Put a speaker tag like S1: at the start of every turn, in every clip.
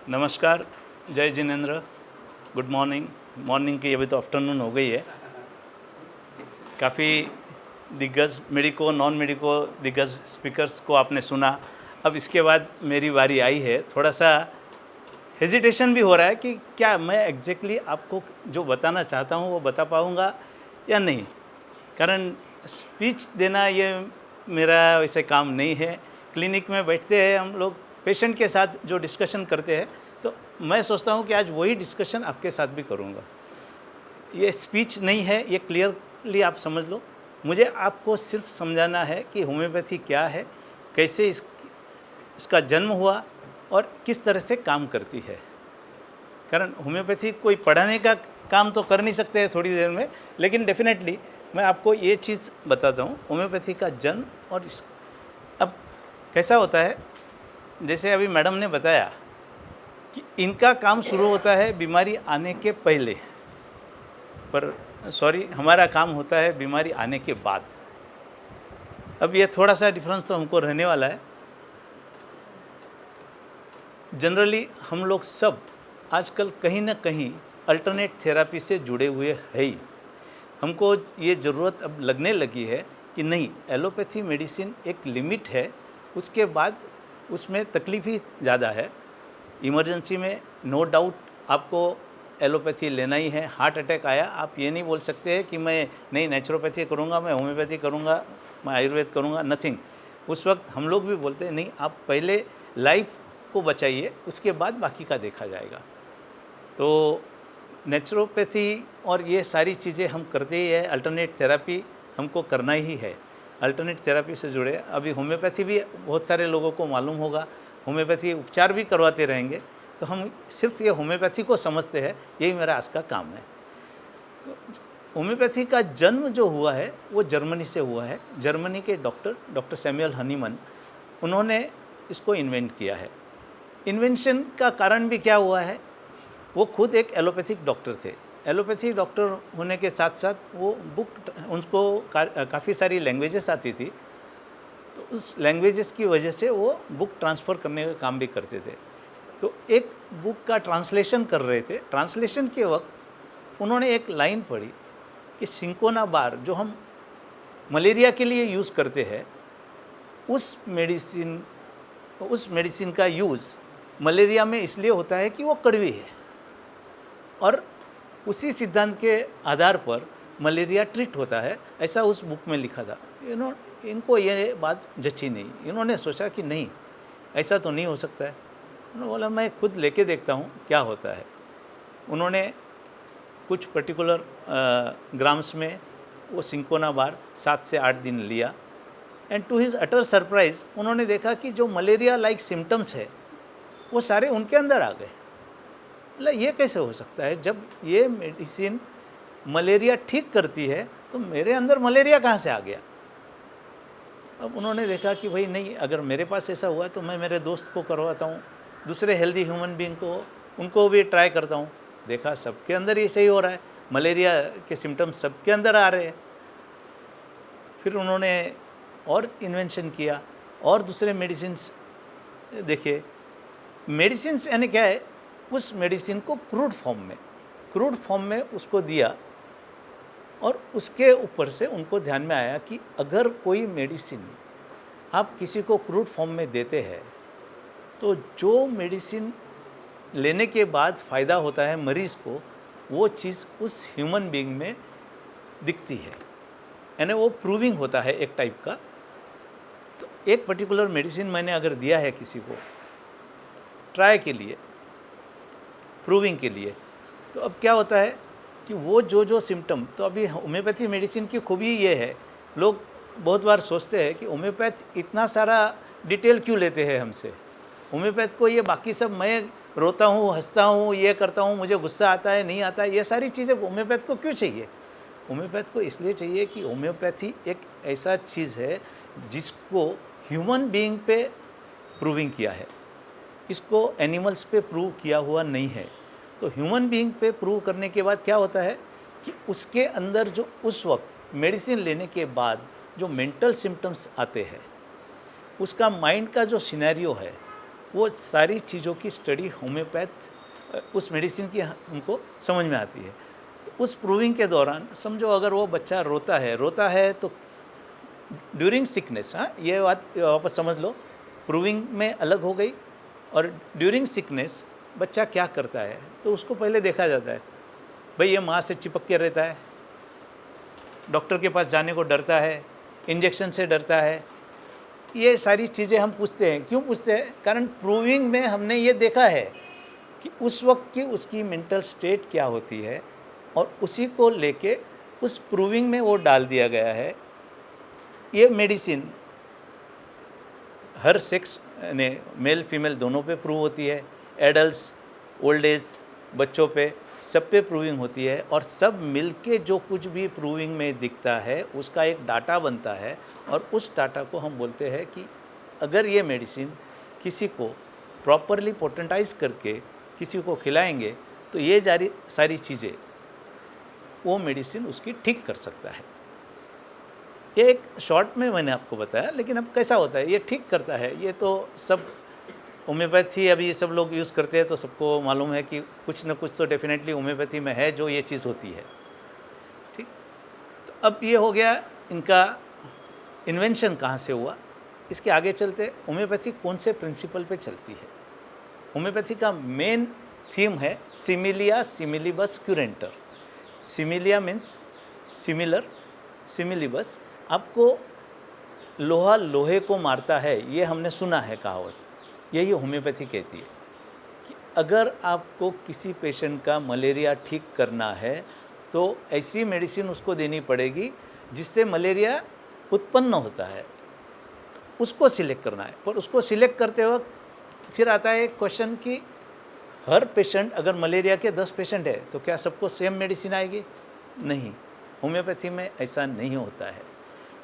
S1: नमस्कार, जय Jinendra, good morning. Morning की अभी तो आफ्टरनून हो गई है। काफ़ी दिग्गज मेडिको नॉन मेडिको दिग्गज स्पीकर्स को आपने सुना। अब इसके बाद मेरी बारी आई है। थोड़ा सा हेजिटेशन भी हो रहा है कि क्या मैं एग्जैक्टली आपको जो बताना चाहता हूँ वो बता पाऊँगा या नहीं, कारण स्पीच देना ये मेरा वैसे काम नहीं है। क्लिनिक में बैठते हैं हम लोग, पेशेंट के साथ जो डिस्कशन करते हैं, तो मैं सोचता हूँ कि आज वही डिस्कशन आपके साथ भी करूँगा। ये स्पीच नहीं है, ये क्लियरली आप समझ लो। मुझे आपको सिर्फ समझाना है कि होम्योपैथी क्या है, कैसे इसका जन्म हुआ और किस तरह से काम करती है। कारण होम्योपैथी कोई पढ़ाने का काम तो कर नहीं सकते हैं थोड़ी देर में, लेकिन डेफिनेटली मैं आपको ये चीज़ बताता हूँ, होम्योपैथी का जन्म। और अब कैसा होता है, जैसे अभी मैडम ने बताया कि इनका काम शुरू होता है बीमारी आने के पहले, पर सॉरी, हमारा काम होता है बीमारी आने के बाद। अब ये थोड़ा सा डिफरेंस तो हमको रहने वाला है। जनरली हम लोग सब आजकल कहीं ना कहीं अल्टरनेट थेरापी से जुड़े हुए हैं ही। हमको ये ज़रूरत अब लगने लगी है कि नहीं, एलोपैथी मेडिसिन एक लिमिट है, उसके बाद उसमें तकलीफ़ ही ज़्यादा है। इमरजेंसी में नो डाउट आपको एलोपैथी लेना ही है। हार्ट अटैक आया, आप ये नहीं बोल सकते हैं कि मैं नहीं नेचुरोपैथी करूँगा, मैं होम्योपैथी करूँगा, मैं आयुर्वेद करूँगा, नथिंग। उस वक्त हम लोग भी बोलते हैं नहीं, आप पहले लाइफ को बचाइए, उसके बाद बाकी का देखा जाएगा। तो नेचुरोपैथी और ये सारी चीज़ें हम करते ही है। अल्टरनेट थेरापी हमको करना ही है। अल्टरनेट थेरापी से जुड़े अभी होम्योपैथी भी बहुत सारे लोगों को मालूम होगा, होम्योपैथी उपचार भी करवाते रहेंगे। तो हम सिर्फ ये होम्योपैथी को समझते हैं, यही मेरा आज का काम है। तो होम्योपैथी का जन्म जो हुआ है वो जर्मनी से हुआ है। जर्मनी के डॉक्टर सैमुअल हनीमन, उन्होंने इसको इन्वेंट किया है। इन्वेंशन का कारण भी क्या हुआ है, वो खुद एक एलोपैथिक डॉक्टर थे। एलोपैथिक डॉक्टर होने के साथ साथ वो उनको काफ़ी सारी लैंग्वेजेस आती थी, तो उस लैंग्वेजेस की वजह से वो बुक ट्रांसफ़र करने का काम भी करते थे। तो एक बुक का ट्रांसलेशन कर रहे थे। ट्रांसलेशन के वक्त उन्होंने एक लाइन पढ़ी कि सिंकोना बार जो हम मलेरिया के लिए यूज़ करते हैं, उस मेडिसिन का यूज़ मलेरिया में इसलिए होता है कि वो कड़वी है, और उसी सिद्धांत के आधार पर मलेरिया ट्रीट होता है, ऐसा उस बुक में लिखा था। इनको ये बात जची नहीं। इन्होंने सोचा कि नहीं, ऐसा तो नहीं हो सकता है। उन्होंने बोला मैं खुद लेके देखता हूँ क्या होता है। उन्होंने कुछ पर्टिकुलर ग्राम्स में वो सिंकोना बार 7 से 8 दिन लिया, and to his utter surprise उन्होंने देखा कि जो मलेरिया लाइक सिम्टम्स है वो सारे उनके अंदर आ गए। मतलब ये कैसे हो सकता है, जब ये मेडिसिन मलेरिया ठीक करती है तो मेरे अंदर मलेरिया कहाँ से आ गया। अब उन्होंने देखा कि भाई नहीं, अगर मेरे पास ऐसा हुआ तो मैं मेरे दोस्त को करवाता हूँ, दूसरे हेल्दी ह्यूमन बीइंग को, उनको भी ट्राई करता हूँ। देखा सबके अंदर ये सही हो रहा है, मलेरिया के सिम्टम्स सबके अंदर आ रहे हैं। फिर उन्होंने और इन्वेंशन किया और दूसरे मेडिसिन्स देखे। मेडिसिन्स यानी क्या है, उस मेडिसिन को क्रूड फॉर्म में उसको दिया, और उसके ऊपर से उनको ध्यान में आया कि अगर कोई मेडिसिन आप किसी को क्रूड फॉर्म में देते हैं तो जो मेडिसिन लेने के बाद फ़ायदा होता है मरीज़ को, वो चीज़ उस ह्यूमन बीइंग में दिखती है, यानी वो प्रूविंग होता है एक टाइप का। तो एक पर्टिकुलर मेडिसिन मैंने अगर दिया है किसी को ट्राई के लिए, प्रूविंग के लिए, तो अब क्या होता है कि वो जो सिम्टम, तो अभी होम्योपैथी मेडिसिन की खूबी ये है, लोग बहुत बार सोचते हैं कि होम्योपैथ इतना सारा डिटेल क्यों लेते हैं हमसे। होम्योपैथ को ये बाकी सब, मैं रोता हूँ, हंसता हूँ, ये करता हूँ, मुझे गुस्सा आता है, नहीं आता है, ये सारी चीज़ें होम्योपैथ को क्यों चाहिए। होम्योपैथ को इसलिए चाहिए कि होम्योपैथी एक ऐसा चीज़ है जिसको ह्यूमन बीइंग पे प्रूविंग किया है, इसको एनिमल्स पे प्रूव किया हुआ नहीं है। तो ह्यूमन बीइंग पे प्रूव करने के बाद क्या होता है कि उसके अंदर जो उस वक्त मेडिसिन लेने के बाद जो मेंटल सिम्टम्स आते हैं, उसका माइंड का जो सिनेरियो है वो सारी चीज़ों की स्टडी होम्योपैथ उस मेडिसिन की हमको समझ में आती है। तो उस प्रूविंग के दौरान समझो अगर वो बच्चा रोता है तो ड्यूरिंग सिकनेस, हाँ ये बात वापस समझ लो, प्रूविंग में अलग हो गई। और ड्यूरिंग सिकनेस बच्चा क्या करता है तो उसको पहले देखा जाता है, भाई ये माँ से चिपक के रहता है, डॉक्टर के पास जाने को डरता है, इंजेक्शन से डरता है। ये सारी चीज़ें हम पूछते हैं। क्यों पूछते हैं? कारण प्रूविंग में हमने ये देखा है कि उस वक्त की उसकी मेंटल स्टेट क्या होती है और उसी को लेके उस प्रूविंग में वो डाल दिया गया है। ये मेडिसिन हर सेक्स ने मेल फीमेल दोनों पे प्रूव होती है, एडल्ट्स, ओल्ड एज, बच्चों पे, सब पे प्रूविंग होती है। और सब मिलके जो कुछ भी प्रूविंग में दिखता है उसका एक डाटा बनता है और उस डाटा को हम बोलते हैं कि अगर ये मेडिसिन किसी को प्रॉपरली पोटेंटाइज करके किसी को खिलाएंगे तो ये सारी चीज़ें वो मेडिसिन उसकी ठीक कर सकता है। ये एक शॉर्ट में मैंने आपको बताया, लेकिन अब कैसा होता है ये ठीक करता है, ये तो सब होम्योपैथी अभी ये सब लोग यूज़ करते हैं तो सबको मालूम है कि कुछ न कुछ तो डेफिनेटली होम्योपैथी में है जो ये चीज़ होती है। ठीक, तो अब ये हो गया इनका इन्वेंशन कहाँ से हुआ। इसके आगे चलते होम्योपैथी कौन से प्रिंसिपल पे चलती है। होम्योपैथी का मेन थीम है सिमिलिया सिमिलिबस क्यूरेंटर। सिमिलिया मीन्स सिमिलर, सिमिलिबस आपको लोहा लोहे को मारता है, ये हमने सुना है कहावत। यही होम्योपैथी कहती है कि अगर आपको किसी पेशेंट का मलेरिया ठीक करना है तो ऐसी मेडिसिन उसको देनी पड़ेगी जिससे मलेरिया उत्पन्न होता है, उसको सिलेक्ट करना है। पर उसको सिलेक्ट करते वक्त फिर आता है एक क्वेश्चन कि हर पेशेंट, अगर मलेरिया के 10 पेशेंट है तो क्या सबको सेम मेडिसिन आएगी? नहीं, होम्योपैथी में ऐसा नहीं होता है।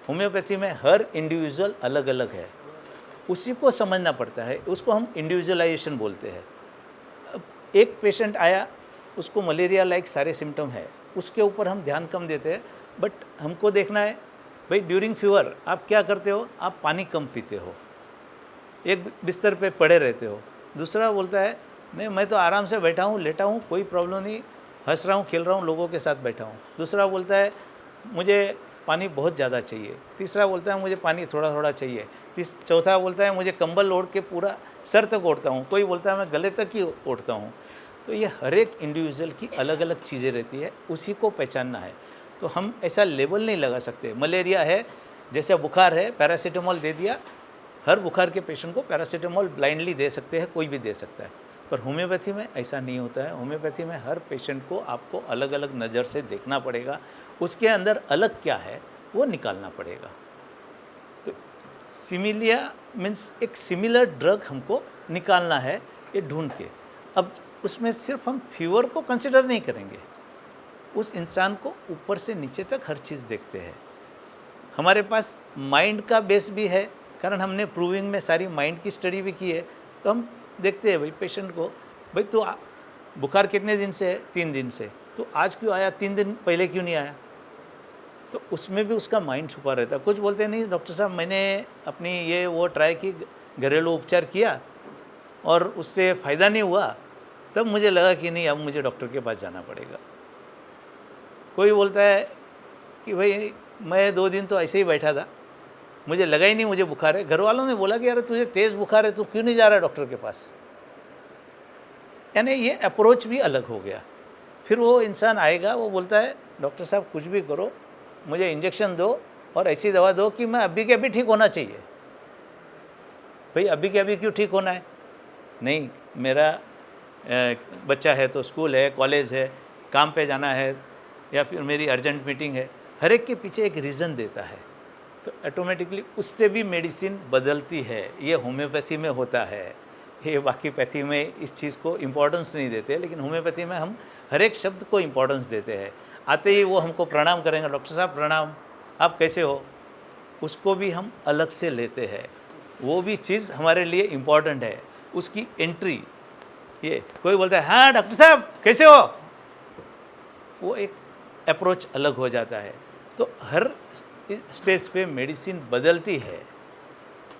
S1: होम्योपैथी में हर इंडिविजुअल अलग अलग है, उसी को समझना पड़ता है, उसको हम इंडिविजुअलाइजेशन बोलते हैं। अब एक पेशेंट आया, उसको मलेरिया लाइक सारे सिम्टम है, उसके ऊपर हम ध्यान कम देते हैं, बट हमको देखना है भाई ड्यूरिंग फीवर आप क्या करते हो? आप पानी कम पीते हो, एक बिस्तर पे पड़े रहते हो। दूसरा बोलता है नहीं मैं तो आराम से बैठा हूँ, लेटा हूँ, कोई प्रॉब्लम नहीं, हंस रहा हूँ, खेल रहा हूँ, लोगों के साथ बैठा हूँ। दूसरा बोलता है मुझे पानी बहुत ज़्यादा चाहिए। तीसरा बोलता है मुझे पानी थोड़ा थोड़ा चाहिए। चौथा बोलता है मुझे कंबल ओढ़ के पूरा सर तक ओढ़ता हूँ। कोई बोलता है मैं गले तक ही ओढ़ता हूँ। तो ये हर एक इंडिविजुअल की अलग अलग चीज़ें रहती है, उसी को पहचानना है। तो हम ऐसा लेबल नहीं लगा सकते। मलेरिया है, जैसे बुखार है, पैरासीटामोल दे दिया, हर बुखार के पेशेंट को पैरासीटामोल ब्लाइंडली दे सकते हैं, कोई भी दे सकता है। पर होम्योपैथी में ऐसा नहीं होता है। होम्योपैथी में हर पेशेंट को आपको अलग अलग नज़र से देखना पड़ेगा, उसके अंदर अलग क्या है वो निकालना पड़ेगा। तो सिमिलिया मीन्स एक सिमिलर ड्रग हमको निकालना है ये ढूंढ के। अब उसमें सिर्फ हम फीवर को कंसिडर नहीं करेंगे, उस इंसान को ऊपर से नीचे तक हर चीज़ देखते हैं। हमारे पास माइंड का बेस भी है, कारण हमने प्रूविंग में सारी माइंड की स्टडी भी की है। तो हम देखते हैं भाई पेशेंट को, भाई तो बुखार कितने दिन से है? 3 दिन से। तो आज क्यों आया? 3 दिन पहले क्यों नहीं आया? तो उसमें भी उसका माइंड छुपा रहता है। कुछ बोलते नहीं डॉक्टर साहब मैंने अपनी ये वो ट्राई की, घरेलू उपचार किया और उससे फ़ायदा नहीं हुआ, तब मुझे लगा कि नहीं अब मुझे डॉक्टर के पास जाना पड़ेगा। कोई बोलता है कि भाई मैं 2 दिन तो ऐसे ही बैठा था, मुझे लगा ही नहीं मुझे बुखार है। घर वालों ने बोला कि यार तुझे तेज़ बुखार है, तू क्यों नहीं जा रहा डॉक्टर के पास? यानी ये अप्रोच भी अलग हो गया। फिर वो इंसान आएगा, वो बोलता है डॉक्टर साहब कुछ भी करो, मुझे इंजेक्शन दो और ऐसी दवा दो कि मैं अभी के अभी ठीक होना चाहिए। भाई अभी के अभी क्यों ठीक होना है? नहीं, मेरा बच्चा है तो स्कूल है, कॉलेज है, काम पे जाना है, या फिर मेरी अर्जेंट मीटिंग है। हर एक के पीछे एक रीज़न देता है, तो ऑटोमेटिकली उससे भी मेडिसिन बदलती है। ये होम्योपैथी में होता है, ये बाकी पैथी में इस चीज़ को इम्पोर्टेंस नहीं देते, लेकिन होम्योपैथी में हम हर एक शब्द को इम्पोर्टेंस देते हैं। आते ही वो हमको प्रणाम करेंगे, डॉक्टर साहब प्रणाम, आप कैसे हो? उसको भी हम अलग से लेते हैं, वो भी चीज़ हमारे लिए इम्पॉर्टेंट है। उसकी एंट्री, ये कोई बोलता है हाँ डॉक्टर साहब कैसे हो, वो एक अप्रोच अलग हो जाता है। तो हर स्टेज पे मेडिसिन बदलती है।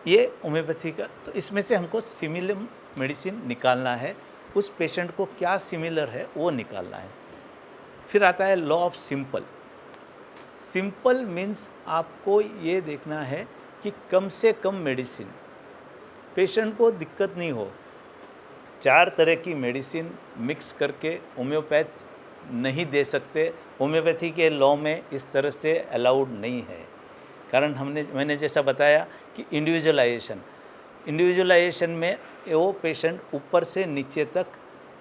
S1: ये होम्योपैथी का। तो इसमें से हमको सिमिलर मेडिसिन निकालना है, उस पेशेंट को क्या सिमिलर है वो निकालना है। फिर आता है law of simple. Simple means आपको ये देखना है कि कम से कम मेडिसिन, पेशेंट को दिक्कत नहीं हो। 4 तरह की मेडिसिन मिक्स करके होम्योपैथ नहीं दे सकते, होम्योपैथी के लॉ में इस तरह से अलाउड नहीं है। कारण मैंने जैसा बताया कि इंडिविजुअलाइजेशन में वो पेशेंट ऊपर से नीचे तक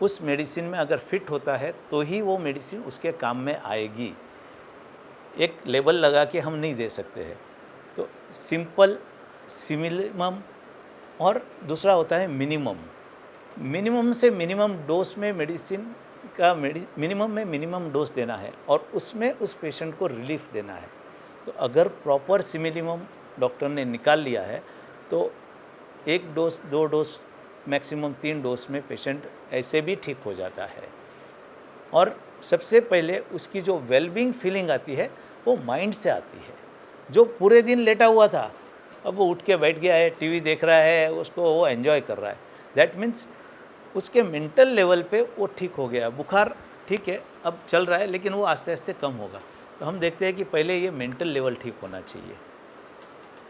S1: उस मेडिसिन में अगर फिट होता है तो ही वो मेडिसिन उसके काम में आएगी। एक लेबल लगा के हम नहीं दे सकते हैं। तो सिंपल, सिमिलम और दूसरा होता है मिनिमम। मिनिमम से मिनिमम डोज में मेडिसिन का मिनिमम में मिनिमम डोज देना है और उसमें उस पेशेंट को रिलीफ देना है। तो अगर प्रॉपर सिमिलिमम डॉक्टर ने निकाल लिया है तो 1 डोज 2 डोज मैक्सिमम 3 डोज में पेशेंट ऐसे भी ठीक हो जाता है। और सबसे पहले उसकी जो वेलबींग फीलिंग आती है वो माइंड से आती है। जो पूरे दिन लेटा हुआ था अब वो उठ के बैठ गया है, टीवी देख रहा है, उसको वो एंजॉय कर रहा है। दैट मीन्स उसके मेंटल लेवल पे वो ठीक हो गया। बुखार ठीक है अब चल रहा है लेकिन वो आस्ते आस्ते कम होगा। तो हम देखते हैं कि पहले ये मेंटल लेवल ठीक होना चाहिए।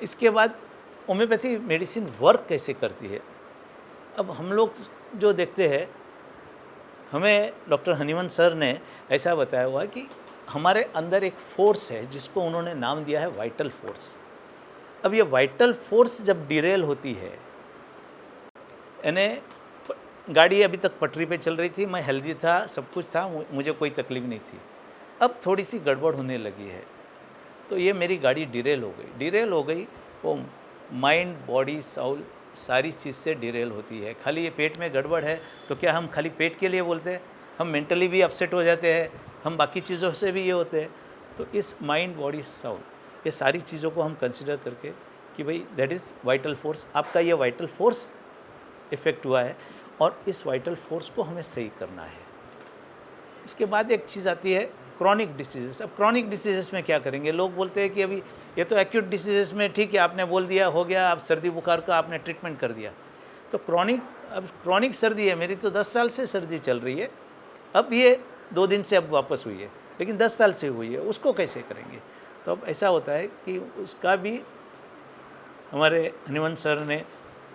S1: इसके बाद होम्योपैथी मेडिसिन वर्क कैसे करती है। अब हम लोग जो देखते हैं, हमें डॉक्टर हनीमन सर ने ऐसा बताया हुआ है कि हमारे अंदर एक फोर्स है जिसको उन्होंने नाम दिया है वाइटल फोर्स। अब ये वाइटल फोर्स जब डिरेल होती है, यानी गाड़ी अभी तक पटरी पे चल रही थी, मैं हेल्दी था, सब कुछ था, मुझे कोई तकलीफ नहीं थी। अब थोड़ी सी गड़बड़ होने लगी है तो ये मेरी गाड़ी डिरेल हो गई। वो माइंड, बॉडी, साउल सारी चीज़ से डिरेल होती है। खाली ये पेट में गड़बड़ है तो क्या हम खाली पेट के लिए बोलते हैं? हम मेंटली भी अपसेट हो जाते हैं, हम बाकी चीज़ों से भी ये होते हैं। तो इस माइंड, बॉडी, साउल ये सारी चीज़ों को हम कंसिडर करके कि भाई दैट इज़ वाइटल फोर्स, आपका ये वाइटल फोर्स इफ़ेक्ट हुआ है और इस वाइटल फोर्स को हमें सही करना है। इसके बाद एक चीज़ आती है क्रॉनिक डिसीजेस। अब क्रॉनिक डिसीजेस में क्या करेंगे? लोग बोलते हैं कि अभी ये तो एक्यूट डिसीजेस में ठीक है, आपने बोल दिया हो गया, आप सर्दी बुखार का आपने ट्रीटमेंट कर दिया। तो क्रॉनिक सर्दी है, मेरी तो 10 साल से सर्दी चल रही है, अब ये 2 दिन से अब वापस हुई है, लेकिन 10 साल से हुई है, उसको कैसे करेंगे? तो अब ऐसा होता है कि उसका भी हमारे हनीमन सर ने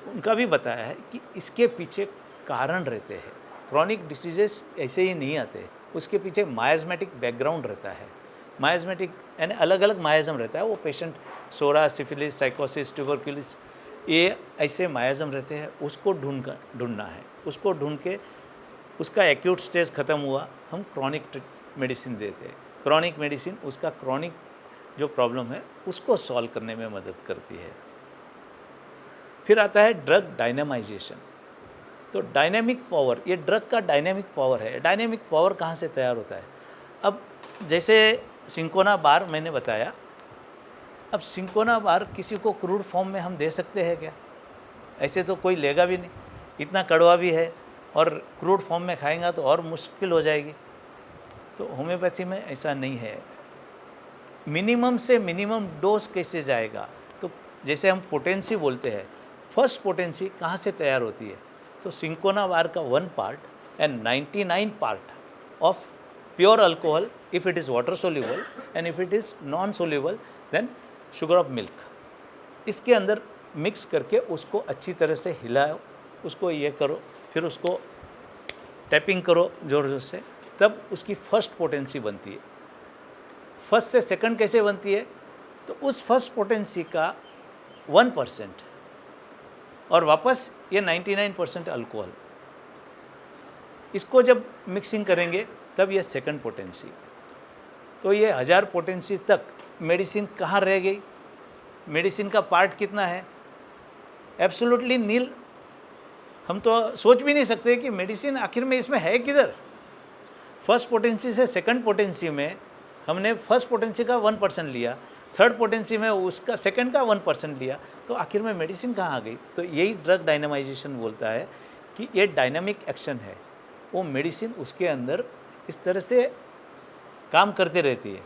S1: उनका भी बताया है कि इसके पीछे कारण रहते हैं। क्रॉनिक डिसीजेस ऐसे ही नहीं आते, उसके पीछे मायाज़मेटिक बैकग्राउंड रहता है। मायाज़मेटिक यानी अलग अलग मायाज़म रहता है। वो पेशेंट सोरा, सिफिलिस, साइकोसिस, ट्यूबरक्यूलिस, ये ऐसे मायाज़म रहते हैं, उसको ढूंढना है। उसको ढूंढ के उसका एक्यूट स्टेज ख़त्म हुआ, हम क्रॉनिक मेडिसिन देते हैं। क्रॉनिक मेडिसिन उसका क्रॉनिक जो प्रॉब्लम है उसको सॉल्व करने में मदद करती है। फिर आता है ड्रग डायनामाइजेशन। तो डायनेमिक पावर, ये ड्रग का डायनेमिक पावर है। डायनेमिक पावर कहाँ से तैयार होता है? अब जैसे सिंकोना बार मैंने बताया, अब सिंकोना बार किसी को क्रूड फॉर्म में हम दे सकते हैं क्या? ऐसे तो कोई लेगा भी नहीं, इतना कड़वा भी है और क्रूड फॉर्म में खाएंगा तो और मुश्किल हो जाएगी। तो होम्योपैथी में ऐसा नहीं है। मिनिमम से मिनिमम डोज कैसे जाएगा? तो जैसे हम पोटेंसी बोलते हैं, फर्स्ट पोटेंसी कहाँ से तैयार होती है? तो सिंकोना बार का 1 part and 99 part of pure alcohol if it is water soluble and if it is non soluble then sugar of milk, इसके अंदर मिक्स करके उसको अच्छी तरह से हिलाओ, उसको ये करो, फिर उसको टैपिंग करो जोर जोर से, तब उसकी फर्स्ट पोटेंसी बनती है। फर्स्ट से सेकंड कैसे बनती है? तो उस फर्स्ट पोटेंसी का 1% और वापस ये 99% अल्कोहल, इसको जब मिक्सिंग करेंगे तब ये सेकंड पोटेंसी। तो ये 1000 पोटेंसी तक मेडिसिन कहाँ रह गई? मेडिसिन का पार्ट कितना है? एब्सोल्युटली नील। हम तो सोच भी नहीं सकते कि मेडिसिन आखिर में इसमें है किधर। फर्स्ट पोटेंसी से सेकंड पोटेंसी में हमने फर्स्ट पोटेंसी का 1% लिया, थर्ड पोटेंसी में उसका सेकंड का 1% लिया, तो आखिर में मेडिसिन कहाँ आ गई? तो यही ड्रग डायनामाइजेशन बोलता है कि ये डायनामिक एक्शन है। वो मेडिसिन उसके अंदर इस तरह से काम करते रहती है।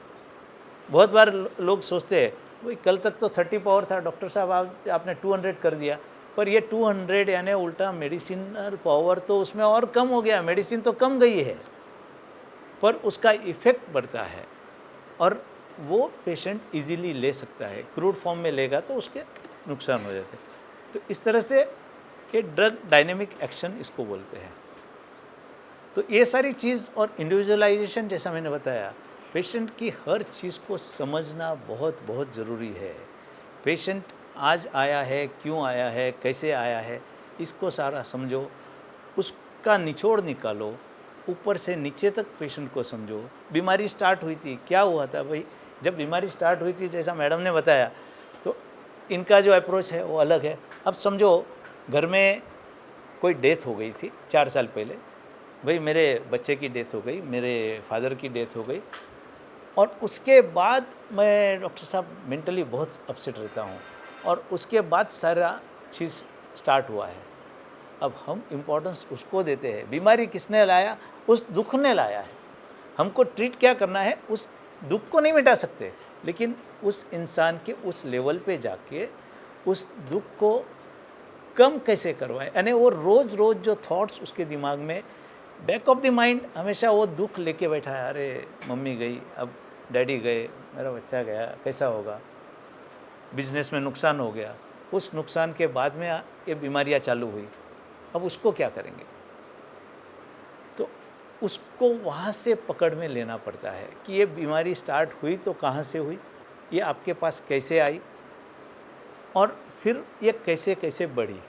S1: बहुत बार लोग सोचते हैं वही कल तक तो 30 पावर था, डॉक्टर साहब आपने 200 कर दिया, पर ये 200 यानी उल्टा मेडिसिनल पावर तो उसमें और कम हो गया, मेडिसिन तो कम गई है पर उसका इफ़ेक्ट बढ़ता है और वो पेशेंट इजीली ले सकता है। क्रूड फॉर्म में लेगा तो उसके नुकसान हो जाते हैं। तो इस तरह से ये ड्रग डायनेमिक एक्शन इसको बोलते हैं। तो ये सारी चीज़ और इंडिविजुअलाइजेशन, जैसा मैंने बताया, पेशेंट की हर चीज़ को समझना बहुत बहुत ज़रूरी है। पेशेंट आज आया है, क्यों आया है, कैसे आया है, इसको सारा समझो, उसका निचोड़ निकालो, ऊपर से नीचे तक पेशेंट को समझो। बीमारी स्टार्ट हुई थी, क्या हुआ था भाई, जब बीमारी स्टार्ट हुई थी जैसा मैडम ने बताया, तो इनका जो अप्रोच है वो अलग है। अब समझो घर में कोई डेथ हो गई थी 4 साल पहले, भाई मेरे बच्चे की डेथ हो गई, मेरे फादर की डेथ हो गई, और उसके बाद मैं डॉक्टर साहब मेंटली बहुत अपसेट रहता हूँ, और उसके बाद सारा चीज़ स्टार्ट हुआ है। अब हम इम्पोर्टेंस उसको देते हैं, बीमारी किसने लाया, उस दुख ने लाया है। हमको ट्रीट क्या करना है, उस दुख को नहीं मिटा सकते, लेकिन उस इंसान के उस लेवल पे जाके उस दुख को कम कैसे करवाएं। यानी वो रोज़ रोज़ जो थॉट्स उसके दिमाग में, बैक ऑफ द माइंड हमेशा वो दुख लेके बैठा है, अरे मम्मी गई, अब डैडी गए, मेरा बच्चा गया, कैसा होगा, बिजनेस में नुकसान हो गया, उस नुकसान के बाद में ये बीमारियां चालू हुई, अब उसको क्या करेंगे। तो उसको वहाँ से पकड़ में लेना पड़ता है कि ये बीमारी स्टार्ट हुई तो कहाँ से हुई, ये आपके पास कैसे आई, और फिर ये कैसे कैसे बढ़ी,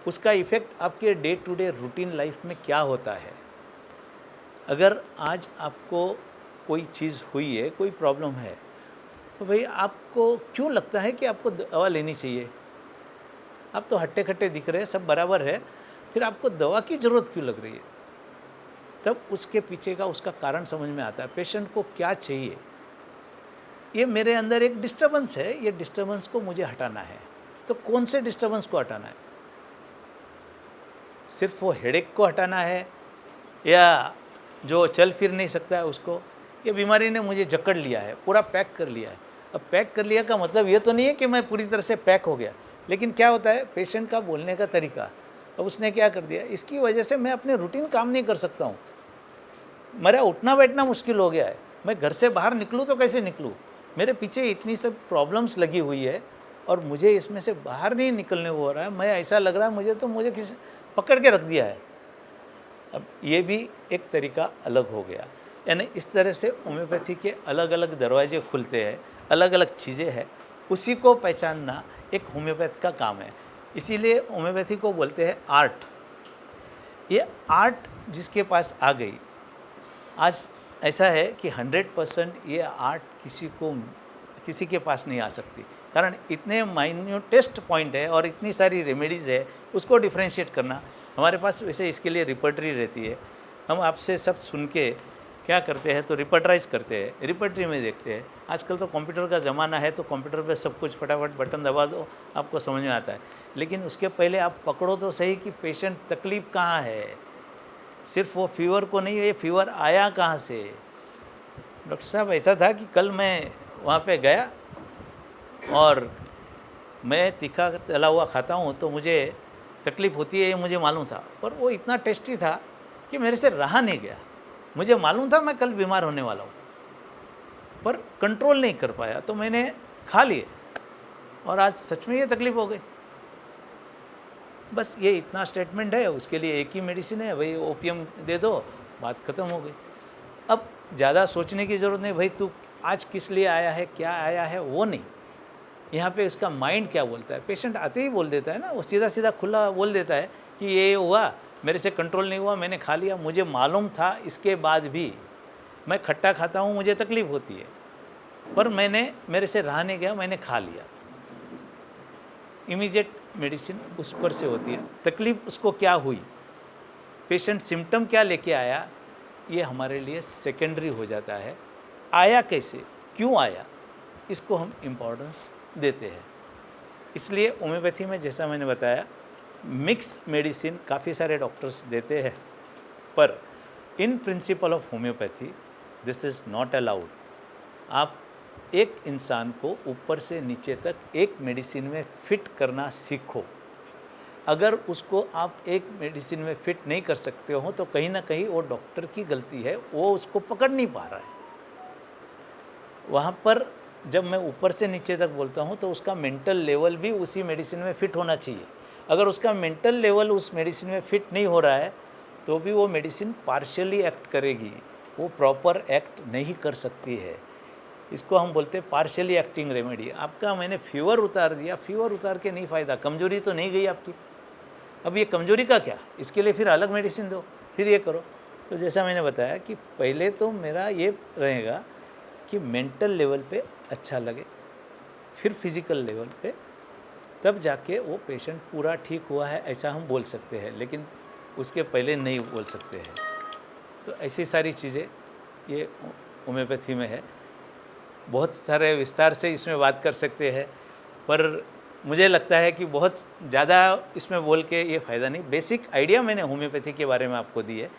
S1: उसका इफ़ेक्ट आपके day to day routine life में क्या होता है। अगर आज आपको कोई चीज़ हुई है, कोई प्रॉब्लम है, तो भाई आपको क्यों लगता है कि आपको दवा लेनी चाहिए, आप तो हट्टे खट्टे दिख रहे हैं, सब बराबर है, फिर आपको दवा की ज़रूरत क्यों लग रही है। तब उसके पीछे का उसका कारण समझ में आता है, पेशेंट को क्या चाहिए। ये मेरे अंदर एक डिस्टर्बेंस है, ये डिस्टर्बेंस को मुझे हटाना है। तो कौन से डिस्टर्बेंस को हटाना है, सिर्फ वो हेडेक को हटाना है, या जो चल फिर नहीं सकता है उसको, ये बीमारी ने मुझे जकड़ लिया है, पूरा पैक कर लिया है। अब पैक कर लिया का मतलब ये तो नहीं है कि मैं पूरी तरह से पैक हो गया, लेकिन क्या होता है पेशेंट का बोलने का तरीका, अब उसने क्या कर दिया, इसकी वजह से मैं अपने रूटीन काम नहीं कर सकता हूँ, मेरा उठना बैठना मुश्किल हो गया है, मैं घर से बाहर निकलूँ तो कैसे निकलूँ, मेरे पीछे इतनी सब प्रॉब्लम्स लगी हुई है और मुझे इसमें से बाहर नहीं निकलने हो रहा है, मैं ऐसा लग रहा है मुझे किसी पकड़ के रख दिया है। अब ये भी एक तरीका अलग हो गया। यानी इस तरह से होम्योपैथी के अलग अलग दरवाजे खुलते हैं, अलग अलग चीज़ें हैं, उसी को पहचानना एक होम्योपैथ का काम है। इसीलिए होम्योपैथी को बोलते हैं आर्ट। ये आर्ट जिसके पास आ गई, आज ऐसा है कि 100% ये आर्ट किसी के पास नहीं आ सकती, कारण इतने माइन्यूटेस्ट पॉइंट है और इतनी सारी रेमेडीज़ है, उसको डिफ्रेंशिएट करना हमारे पास वैसे इसके लिए रिपर्टरी रहती है। हम आपसे सब सुन के क्या करते हैं तो रिपर्टराइज करते हैं, रिपर्टरी में देखते हैं। आजकल तो कंप्यूटर का ज़माना है, तो कंप्यूटर पे सब कुछ फटाफट बटन दबा दो, आपको समझ में आता है। लेकिन उसके पहले आप पकड़ो तो सही कि पेशेंट तकलीफ़ कहाँ है, सिर्फ वो फीवर को नहीं, ये फीवर आया कहाँ से। डॉक्टर साहब ऐसा था कि कल मैं वहाँ पे गया और मैं तीखा तला हुआ खाता हूँ तो मुझे तकलीफ़ होती है, ये मुझे मालूम था, पर वो इतना टेस्टी था कि मेरे से रहा नहीं गया। मुझे मालूम था मैं कल बीमार होने वाला हूँ, पर कंट्रोल नहीं कर पाया, तो मैंने खा लिए और आज सच में ये तकलीफ़ हो गई। बस ये इतना स्टेटमेंट है, उसके लिए एक ही मेडिसिन है, भाई ओपियम दे दो, बात ख़त्म हो गई। अब ज़्यादा सोचने की ज़रूरत नहीं, भाई तू आज किस लिए आया है, क्या आया है, वो नहीं। यहाँ पे उसका माइंड क्या बोलता है, पेशेंट आते ही बोल देता है ना, वो सीधा सीधा खुला बोल देता है कि ये हुआ, मेरे से कंट्रोल नहीं हुआ, मैंने खा लिया, मुझे मालूम था, इसके बाद भी मैं खट्टा खाता हूँ, मुझे तकलीफ़ होती है, पर मेरे से रहा नहीं गया, मैंने खा लिया। इमीडिएट मेडिसिन उस पर से होती है। तकलीफ़ उसको क्या हुई, पेशेंट सिम्टम क्या लेके आया, ये हमारे लिए सेकेंडरी हो जाता है। आया कैसे, क्यों आया, इसको हम इम्पोर्टेंस देते हैं। इसलिए होम्योपैथी में जैसा मैंने बताया मिक्स मेडिसिन काफ़ी सारे डॉक्टर्स देते हैं, पर in principle of homeopathy this is not allowed. आप एक इंसान को ऊपर से नीचे तक एक मेडिसिन में फिट करना सीखो। अगर उसको आप एक मेडिसिन में फिट नहीं कर सकते हो तो कहीं ना कहीं वो डॉक्टर की गलती है, वो उसको पकड़ नहीं पा रहा है। वहाँ पर जब मैं ऊपर से नीचे तक बोलता हूँ तो उसका मेंटल लेवल भी उसी मेडिसिन में फिट होना चाहिए। अगर उसका मेंटल लेवल उस मेडिसिन में फिट नहीं हो रहा है तो भी वो मेडिसिन पार्शियली एक्ट करेगी, वो प्रॉपर एक्ट नहीं कर सकती है। इसको हम बोलते हैं पार्शियली एक्टिंग रेमेडी। आपका मैंने फीवर उतार दिया, फीवर उतार के नहीं फ़ायदा, कमजोरी तो नहीं गई आपकी। अब ये कमजोरी का क्या, इसके लिए फिर अलग मेडिसिन दो, फिर ये करो। तो जैसा मैंने बताया कि पहले तो मेरा ये रहेगा कि मेंटल लेवल पे अच्छा लगे, फिर फिज़िकल लेवल पे, तब जाके वो पेशेंट पूरा ठीक हुआ है ऐसा हम बोल सकते हैं, लेकिन उसके पहले नहीं बोल सकते हैं। तो ऐसी सारी चीज़ें ये होम्योपैथी में है। बहुत सारे विस्तार से इसमें बात कर सकते हैं, पर मुझे लगता है कि बहुत ज़्यादा इसमें बोल के ये फ़ायदा नहीं। बेसिक आइडिया मैंने होम्योपैथी के बारे में आपको दी है।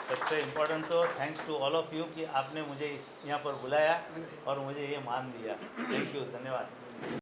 S1: सबसे इम्पोर्टेंट तो thanks to all of you कि आपने मुझे यहाँ पर बुलाया और मुझे ये मान दिया। थैंक यू, धन्यवाद।